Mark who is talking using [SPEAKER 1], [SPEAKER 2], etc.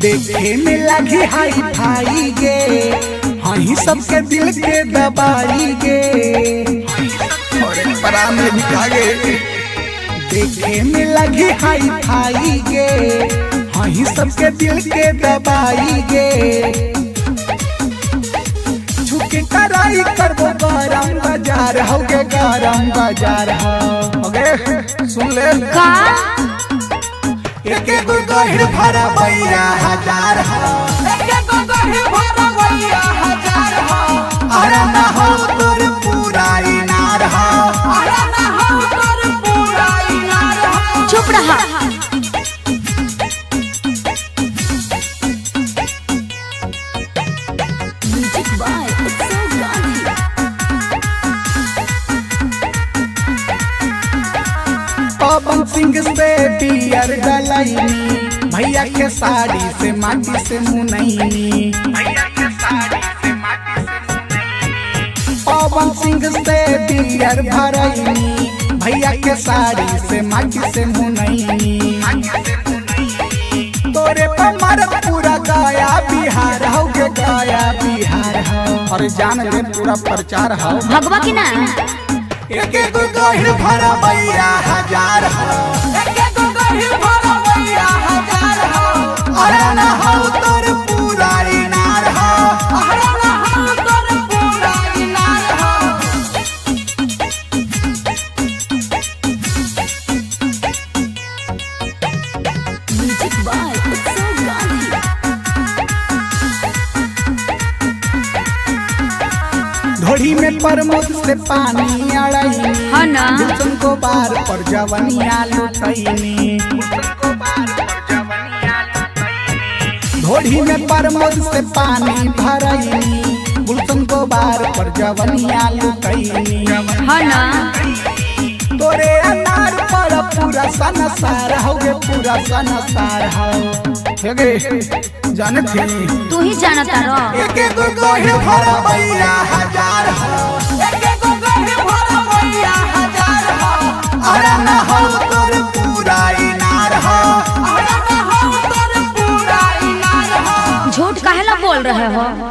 [SPEAKER 1] देखे में लगी हाई फाई गे, हही सबके दिल के दबाई गे, में गे। देखे में लगी हाई फाई गे, हही सबके दिल के दबाई गे। झुके कराई करबो गरम बाजार हो गे, गरम बाजार हो गे। सुन ले
[SPEAKER 2] का
[SPEAKER 1] एक गहिर भरा भैया हजार हो, एक गहिर भरा भैया हजार हो। अरे ना हो तोर पूरा इनार हो, अरे ना हो तोर पूरा इनार हो।
[SPEAKER 2] चुप रहा।
[SPEAKER 1] पवन सिंह से पियर गलैनी, भैया के साड़ी से माटी से मुनैनी, पवन सिंह से पियर भरैनी, भैया के साड़ी से माटी से मुनैनी। तोरे पर पूरा गया बिहार हो गे, गया बिहार हो। और जान ले पूरा प्रचार हो
[SPEAKER 2] भगवा की ना।
[SPEAKER 1] एक गहिर भरा भैया हजार हो, एक गहिर भरा भैया हजार हो। अरे ना हो तोर पूरा इनार हो, अरे ना हो तोर पूरा इनार हो। ढोड़ी में प्रमोद से पानी अड़ैनी,
[SPEAKER 2] हाँ ना।
[SPEAKER 1] गुलशन को बार पर जवनिया लुटैनी। ढोड़ी में प्रमोद से पानी भरैनी, गुलशन को बार पर जवनिया लुटैनी।
[SPEAKER 2] हाँ ना।
[SPEAKER 1] तोरे अनार पर पूरा सनसार हो गे, पूरा सनसार हो गे। जाने थी
[SPEAKER 2] तू ही जानता रहो।
[SPEAKER 1] एक गहिर भरा भैया हजार हो, एक गहिर भरा भैया हजार हो। अरे ना हो तोर पूरा इनार हो, अरे ना हो तोर पूरा इनार हो।
[SPEAKER 2] झूठ काहे ला बोल रहे हो।